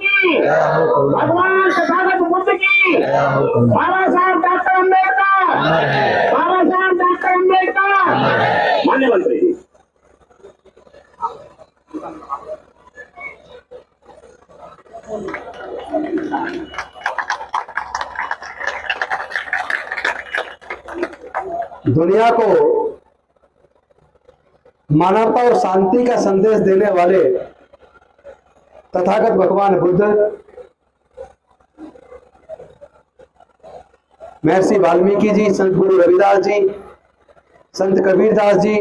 की, भगवान तथागत बुद्ध की, बाबा साहब डॉक्टर अम्बेडकर, बाबा साहब डॉक्टर अम्बेडकर। माननीय मंत्री जी, दुनिया को मानवता और शांति का संदेश देने वाले तथागत भगवान बुद्ध, महर्षि वाल्मीकि जी, संत गुरु रविदास जी, संत कबीरदास जी,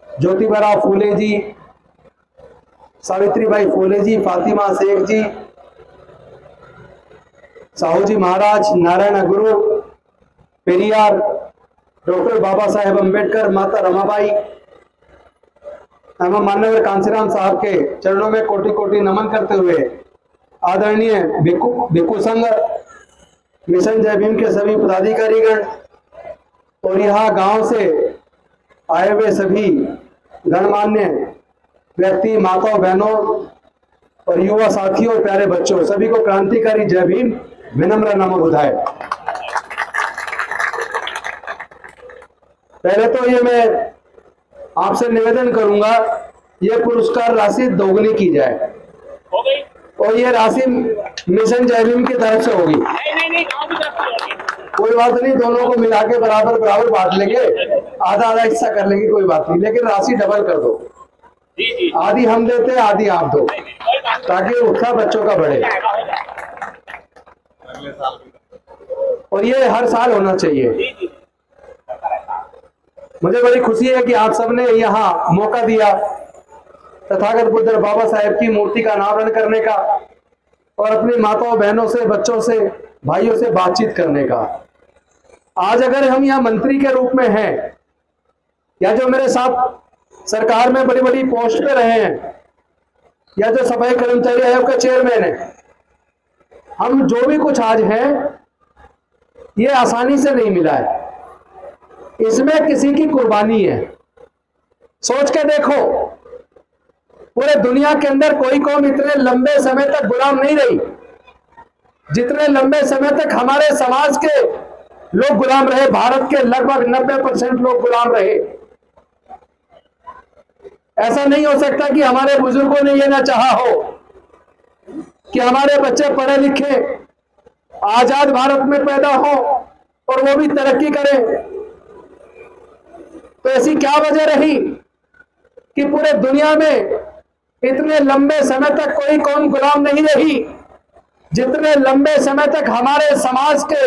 ज्योतिबा फूले जी, सावित्रीबाई फूले जी, फातिमा शेख जी, साहू जी महाराज, नारायण गुरु, पेरियार, डॉक्टर बाबा साहेब अम्बेडकर, माता रमाबाई एवं मान्यवर कांसीराम साहब के चरणों में कोटि कोटि नमन करते हुए आदरणीय भिक्खु संघ, मिशन जय भीम के सभी पदाधिकारीगण और यहाँ गांव से आए हुए सभी गणमान्य व्यक्ति, माताओं, बहनों और युवा साथियों, प्यारे बच्चों, सभी को क्रांतिकारी जय भीम, विनम्र नमो बुधाय। पहले तो ये मैं आपसे निवेदन करूंगा, ये पुरस्कार राशि दोगुनी की जाए हो गई? और ये राशि मिशन जय भीम की तरफ से होगी। नहीं, गाँव की तरफ से होगी। कोई बात नहीं, दोनों को मिला के बराबर बराबर बांट लेंगे, आधा आधा हिस्सा कर लेंगे, कोई बात नहीं, लेकिन राशि डबल कर दो। जी, आधी हम देते हैं, आधी आप दो, ताकि उत्साह बच्चों का बढ़े। और ये हर साल होना चाहिए। मुझे बड़ी खुशी है कि आप सबने यहाँ मौका दिया तथागत बुद्ध बाबा साहेब की मूर्ति का अनावरण करने का और अपनी माताओं, बहनों से, बच्चों से, भाइयों से बातचीत करने का। आज अगर हम यहाँ मंत्री के रूप में हैं या जो मेरे साथ सरकार में बड़ी बड़ी पोस्ट पे रहे हैं या जो सफाई कर्मचारी आयोग के चेयरमैन है, हम जो भी कुछ आज हैं ये आसानी से नहीं मिला है, इसमें किसी की कुर्बानी है। सोच के देखो, पूरे दुनिया के अंदर कोई कौम इतने लंबे समय तक गुलाम नहीं रही जितने लंबे समय तक हमारे समाज के लोग गुलाम रहे। भारत के लगभग 90% लोग गुलाम रहे। ऐसा नहीं हो सकता कि हमारे बुजुर्गों ने यह ना चाहा हो कि हमारे बच्चे पढ़े लिखे आजाद भारत में पैदा हो और वो भी तरक्की करें। तो ऐसी क्या वजह रही कि पूरे दुनिया में इतने लंबे समय तक कोई कौम गुलाम नहीं रही जितने लंबे समय तक हमारे समाज के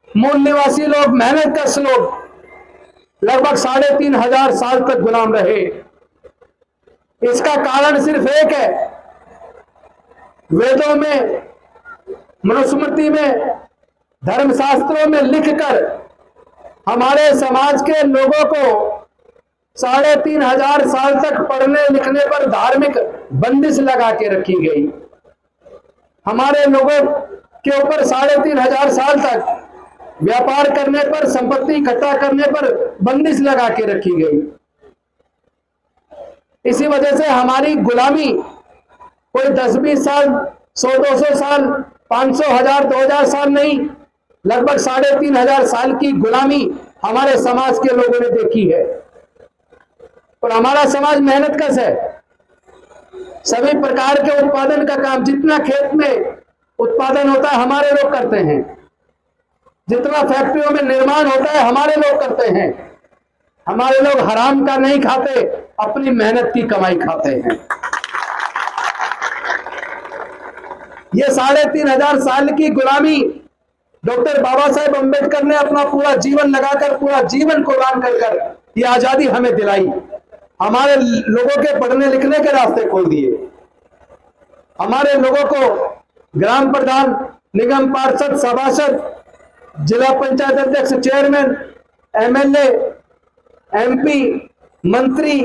मूल निवासी लोग, मेहनतकश लोग लगभग 3500 साल तक गुलाम रहे। इसका कारण सिर्फ एक है, वेदों में, मनुस्मृति में, धर्मशास्त्रों में लिखकर हमारे समाज के लोगों को 3500 साल तक पढ़ने लिखने पर धार्मिक बंदिश लगा के रखी गई। हमारे लोगों के ऊपर 3500 साल तक व्यापार करने पर, संपत्ति इकट्ठा करने पर बंदिश लगा के रखी गई। इसी वजह से हमारी गुलामी कोई 10-20 साल, 100-200 साल, 500, 1000, 2000 साल नहीं, लगभग 3500 साल की गुलामी हमारे समाज के लोगों ने देखी है। और हमारा समाज मेहनतकश है। सभी प्रकार के उत्पादन का काम, जितना खेत में उत्पादन होता है हमारे लोग करते हैं, जितना फैक्ट्रियों में निर्माण होता है हमारे लोग करते हैं। हमारे लोग हराम का नहीं खाते, अपनी मेहनत की कमाई खाते हैं। ये 3500 साल की गुलामी डॉक्टर बाबा साहेब अम्बेडकर ने अपना पूरा जीवन लगाकर, पूरा जीवन कुर्बान कर ये आजादी हमें दिलाई। हमारे लोगों के पढ़ने लिखने के रास्ते खोल दिए। हमारे लोगों को ग्राम प्रधान, निगम पार्षद, सभासद, जिला पंचायत अध्यक्ष, चेयरमैन, एमएलए, एमपी, मंत्री,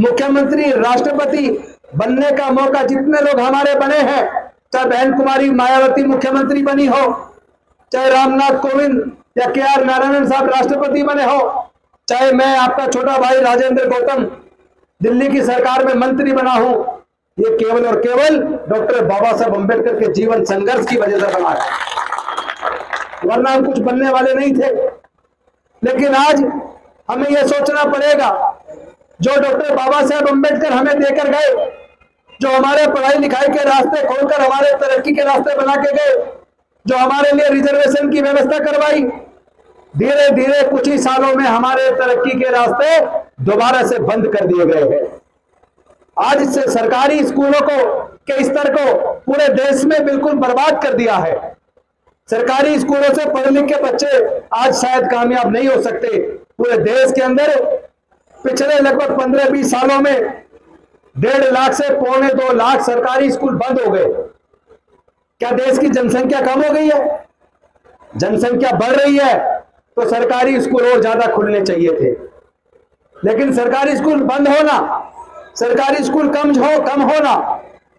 मुख्यमंत्री, राष्ट्रपति बनने का मौका जितने लोग हमारे बने हैं, चाहे बहन कुमारी मायावती मुख्यमंत्री बनी हो, चाहे रामनाथ कोविंद या के.आर. नारायणन साहब राष्ट्रपति बने हो, चाहे मैं आपका छोटा भाई राजेंद्र गौतम दिल्ली की सरकार में मंत्री बना हूं, ये केवल और केवल डॉक्टर बाबा साहब अम्बेडकर के जीवन संघर्ष की वजह से बना है, वरना हम कुछ बनने वाले नहीं थे। लेकिन आज हमें यह सोचना पड़ेगा, जो डॉक्टर बाबा साहब अम्बेडकर हमें देकर गए, जो हमारे पढ़ाई लिखाई के रास्ते खोलकर हमारे तरक्की के रास्ते बना के गए, जो हमारे लिए रिजर्वेशन की व्यवस्था करवाई, धीरे धीरे कुछ ही सालों में हमारे तरक्की के रास्ते दोबारा से बंद कर दिए गए हैं। आज से सरकारी स्कूलों को के स्तर को पूरे देश में बिल्कुल बर्बाद कर दिया है। सरकारी स्कूलों से पढ़े लिखे बच्चे आज शायद कामयाब नहीं हो सकते। पूरे देश के अंदर पिछले लगभग 15-20 सालों में 1.5 लाख से 1.25-2 लाख सरकारी स्कूल बंद हो गए। क्या देश की जनसंख्या कम हो गई है? जनसंख्या बढ़ रही है, तो सरकारी स्कूल और ज्यादा खुलने चाहिए थे। लेकिन सरकारी स्कूल बंद होना, सरकारी स्कूल कम होना,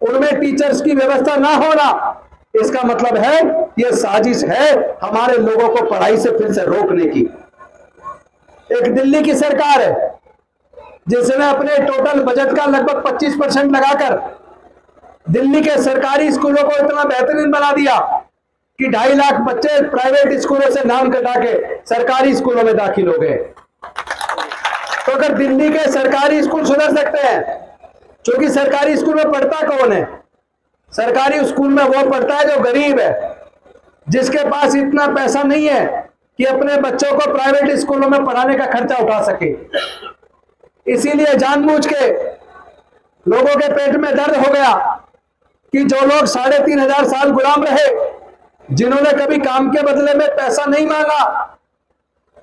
उनमें टीचर्स की व्यवस्था ना होना, इसका मतलब है यह साजिश है हमारे लोगों को पढ़ाई से फिर से रोकने की। एक दिल्ली की सरकार है जिसने अपने टोटल बजट का लगभग 25% लगाकर दिल्ली के सरकारी स्कूलों को इतना बेहतरीन बना दिया कि 2.5 लाख बच्चे प्राइवेट स्कूलों से नाम कटा के सरकारी स्कूलों में दाखिल हो गए। तो अगर दिल्ली के सरकारी स्कूल सुधर सकते हैं, क्योंकि सरकारी स्कूल में पढ़ता कौन है? सरकारी स्कूल में वो पढ़ता है जो गरीब है, जिसके पास इतना पैसा नहीं है कि अपने बच्चों को प्राइवेट स्कूलों में पढ़ाने का खर्चा उठा सके। इसीलिए जानबूझ के लोगों के पेट में दर्द हो गया कि जो लोग 3,500 साल गुलाम रहे, जिन्होंने कभी काम के बदले में पैसा नहीं मांगा,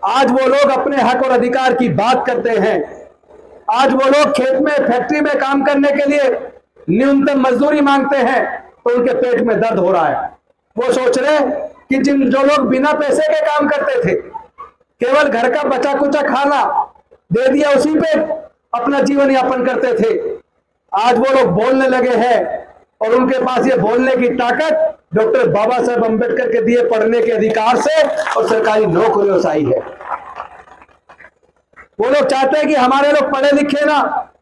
आज वो लोग अपने हक और अधिकार की बात करते हैं। आज वो लोग खेत में, फैक्ट्री में काम करने के लिए न्यूनतम मजदूरी मांगते हैं, तो उनके पेट में दर्द हो रहा है। वो सोच रहे हैं कि जो लोग बिना पैसे के काम करते थे, केवल घर का बचा कुचा खाना दे दिया, उसी पे अपना जीवन यापन करते थे, आज वो लोग बोलने लगे हैं और उनके पास ये बोलने की ताकत डॉक्टर बाबा साहब अम्बेडकर के दिए पढ़ने के अधिकार से और सरकारी नौकरियों से आई है। वो लोग चाहते हैं कि हमारे लोग पढ़े लिखे ना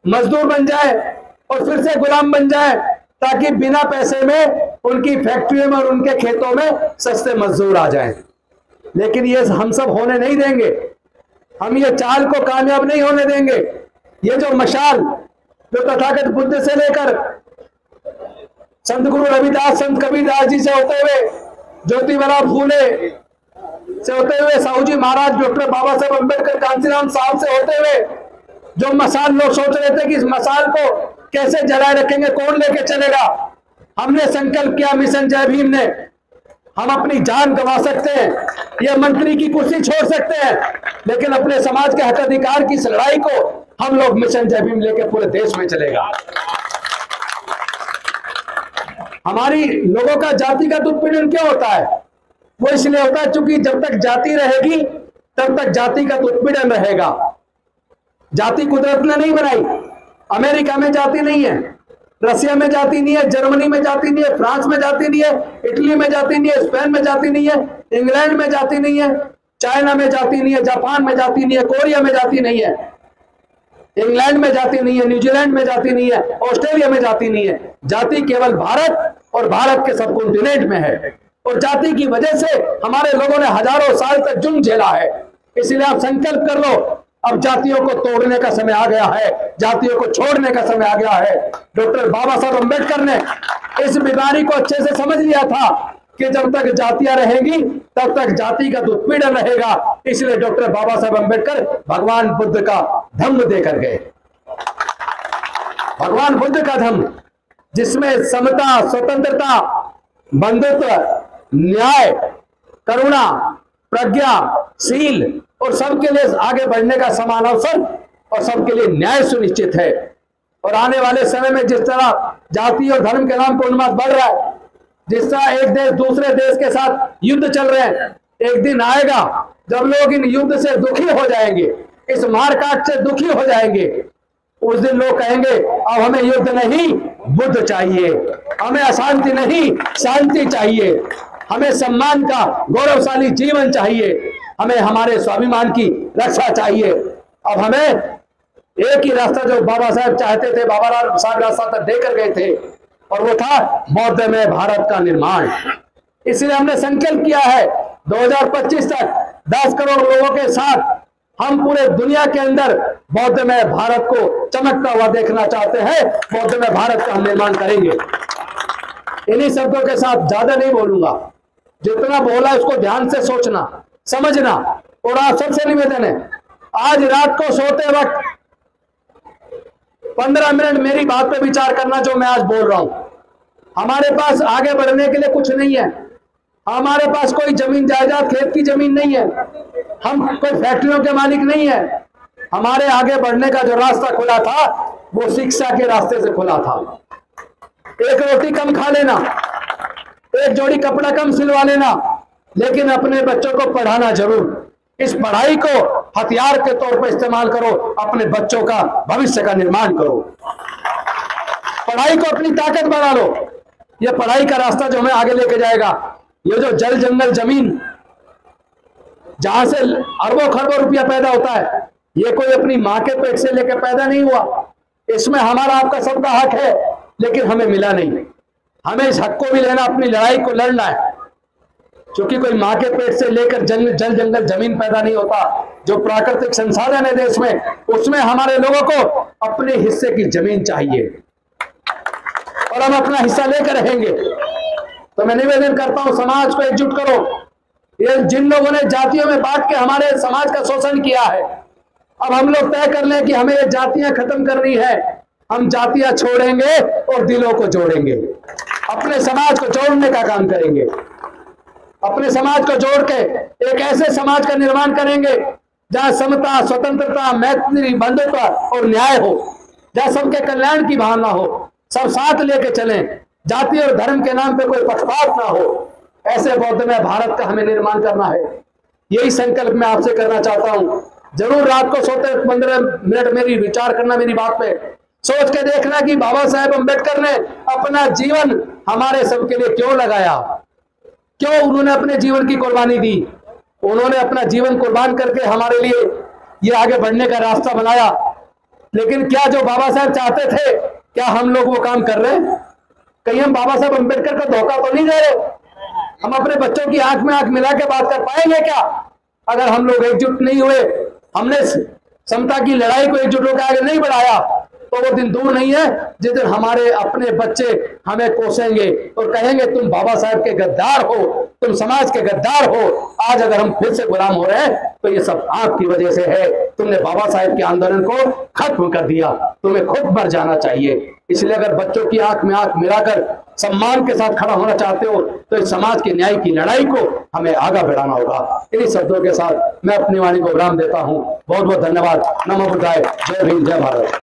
मजदूर बन जाए और फिर से गुलाम बन जाए, ताकि बिना पैसे में उनकी फैक्ट्रियों में और उनके खेतों में सस्ते मजदूर आ जाएं। लेकिन ये हम सब होने नहीं देंगे, हम ये चाल को कामयाब नहीं होने देंगे। ये जो मशाल जो तथागत बुद्ध से लेकर संत गुरु रविदास, संत कबीरदास जी से होते हुए, ज्योतिबा फूले से होते हुए, साहू जी महाराज, डॉक्टर बाबा साहब अम्बेडकर, कांशीराम साहब से होते हुए, जो मसाल लोग सोच रहे थे कि इस मसाल को कैसे जलाए रखेंगे, कौन लेके चलेगा, हमने संकल्प किया मिशन जय भीम ने, हम अपनी जान गंवा सकते हैं, यह मंत्री की कुर्सी छोड़ सकते हैं, लेकिन अपने समाज के हक अधिकार की इस लड़ाई को हम लोग मिशन जय भीम लेके पूरे देश में चलेगा। हमारी लोगों का जातिगत उत्पीड़न क्यों होता है? वो इसलिए होता है क्योंकि जब तक जाति रहेगी तब तक जातिगत उत्पीड़न रहेगा। जाति कुदरत ने नहीं बनाई। अमेरिका में जाति नहीं है, रसिया में जाति नहीं है, जर्मनी में जाति नहीं है, फ्रांस में जाति नहीं है, इटली में जाति नहीं है, स्पेन में जाति नहीं है, इंग्लैंड में जाति नहीं है, चाइना में जाति नहीं है, जापान में जाति नहीं है, कोरिया में जाति नहीं है, इंग्लैंड में जाति नहीं है, न्यूजीलैंड में जाति नहीं है, ऑस्ट्रेलिया में जाति नहीं है। जाति केवल भारत और भारत के सब कॉन्टिनेंट में है, और जाति की वजह से हमारे लोगों ने हजारों साल तक जुल्म झेला है। इसलिए आप संकल्प कर लो, अब जातियों को तोड़ने का समय आ गया है, जातियों को छोड़ने का समय आ गया है। डॉक्टर बाबा साहब अम्बेडकर ने इस बीमारी को अच्छे से समझ लिया था कि जब तक जातियां रहेंगी तब तक जातिगत उत्पीड़न रहेगा। इसलिए डॉक्टर बाबा साहब अम्बेडकर भगवान बुद्ध का धम्म देकर गए। भगवान बुद्ध का धम्म, जिसमें समता, स्वतंत्रता, बंधुत्व, न्याय, करुणा, प्रज्ञा, शील और सबके लिए आगे बढ़ने का समान अवसर और सबके लिए न्याय सुनिश्चित है। और आने वाले समय में जिस तरह जाति और धर्म के नाम पर उन्माद बढ़ रहा है, जिस तरह एक देश दूसरे देश के साथ युद्ध चल रहे हैं, एक दिन आएगा जब लोग इन युद्ध से दुखी हो जाएंगे, इस मारकाट से दुखी हो जाएंगे। उस दिन लोग कहेंगे अब हमें युद्ध नहीं बुद्ध चाहिए, हमें अशांति नहीं शांति चाहिए, हमें सम्मान का गौरवशाली जीवन चाहिए, हमें हमारे स्वाभिमान की रक्षा चाहिए। अब हमें एक ही रास्ता जो बाबा साहब चाहते थे, बाबा साहब रास्ता तक देकर गए थे, और वो था बौद्धमय भारत का निर्माण। इसलिए हमने संकल्प किया है 2025 तक 10 करोड़ लोगों के साथ हम पूरे दुनिया के अंदर बौद्धमय भारत को चमकता हुआ देखना चाहते हैं। बौद्धमय भारत का हम निर्माण करेंगे। इन्हीं शब्दों के साथ ज्यादा नहीं बोलूंगा, जितना बोला उसको ध्यान से सोचना समझना। और आप सबसे निवेदन है, आज रात को सोते वक्त 15 मिनट मेरी बात पे विचार करना जो मैं आज बोल रहा हूं। हमारे पास आगे बढ़ने के लिए कुछ नहीं है, हमारे पास कोई जमीन जायदाद खेत की जमीन नहीं है, हम कोई फैक्ट्रियों के मालिक नहीं है। हमारे आगे बढ़ने का जो रास्ता खुला था वो शिक्षा के रास्ते से खुला था। एक रोटी कम खा लेना, एक जोड़ी कपड़ा कम सिलवा लेना, लेकिन अपने बच्चों को पढ़ाना जरूर। इस पढ़ाई को हथियार के तौर पर इस्तेमाल करो, अपने बच्चों का भविष्य का निर्माण करो। पढ़ाई को अपनी ताकत बना लो। यह पढ़ाई का रास्ता जो हमें आगे लेके जाएगा। ये जो जल जंगल जमीन जहां से अरबों खरबों रुपया पैदा होता है, ये कोई अपनी मां के पेट से लेकर पैदा नहीं हुआ। इसमें हमारा आपका सबका हक है, लेकिन हमें मिला नहीं। हमें इस हक को भी लेना, अपनी लड़ाई को लड़ना है। क्योंकि कोई मां के पेट से लेकर जल जंगल जमीन पैदा नहीं होता। जो प्राकृतिक संसाधन है देश में, उसमें हमारे लोगों को अपने हिस्से की जमीन चाहिए, और हम अपना हिस्सा लेकर रहेंगे। तो मैं निवेदन करता हूं, समाज को एकजुट करो। ये जिन लोगों ने जातियों में बांट के हमारे समाज का शोषण किया है, अब हम लोग तय कर लें कि हमें ये जातियां खत्म करनी है। हम जातियां छोड़ेंगे और दिलों को जोड़ेंगे, अपने समाज को जोड़ने का काम करेंगे। अपने समाज को जोड़ के एक ऐसे समाज का निर्माण करेंगे जहां समता, स्वतंत्रता, मैत्री, बंधुत्व और न्याय हो, जहां सबके कल्याण की भावना हो, सब साथ लेके चलें, जाति और धर्म के नाम पे कोई पक्षपात ना हो। ऐसे बौद्धमय भारत का हमें निर्माण करना है। यही संकल्प मैं आपसे करना चाहता हूं। जरूर रात को सोते 15 मिनट मेरी विचार करना, मेरी बात पे सोच के देखना कि बाबा साहेब अम्बेडकर ने अपना जीवन हमारे सबके लिए क्यों लगाया, क्यों उन्होंने अपने जीवन की कुर्बानी दी। उन्होंने अपना जीवन कुर्बान करके हमारे लिए ये आगे बढ़ने का रास्ता बनाया। लेकिन क्या जो बाबा साहब चाहते थे, क्या हम लोग वो काम कर रहे हैं? कहीं हम बाबा साहब अम्बेडकर का धोखा तो नहीं दे रहे? हम अपने बच्चों की आंख में आंख मिला के बात कर पाएंगे क्या? अगर हम लोग एकजुट नहीं हुए, हमने समता की लड़ाई को एकजुट होकर आगे नहीं बढ़ाया, तो वो दिन दूर नहीं है जिस दिन हमारे अपने बच्चे हमें कोसेंगे और कहेंगे तुम बाबा साहब के गद्दार हो, तुम समाज के गद्दार हो। आज अगर हम फिर से गुलाम हो रहे हैं तो ये सब आपकी वजह से है। तुमने बाबा साहब के आंदोलन को खत्म कर दिया, तुम्हें खुद मर जाना चाहिए। इसलिए अगर बच्चों की आंख में आंख मिलाकर सम्मान के साथ खड़ा होना चाहते हो तो इस समाज के न्याय की लड़ाई को हमें आगे बढ़ाना होगा। इन्हीं शब्दों के साथ मैं अपनी वाणी को विराम देता हूँ। बहुत बहुत धन्यवाद। नमो बुद्धाय। जय भीम, जय भारत।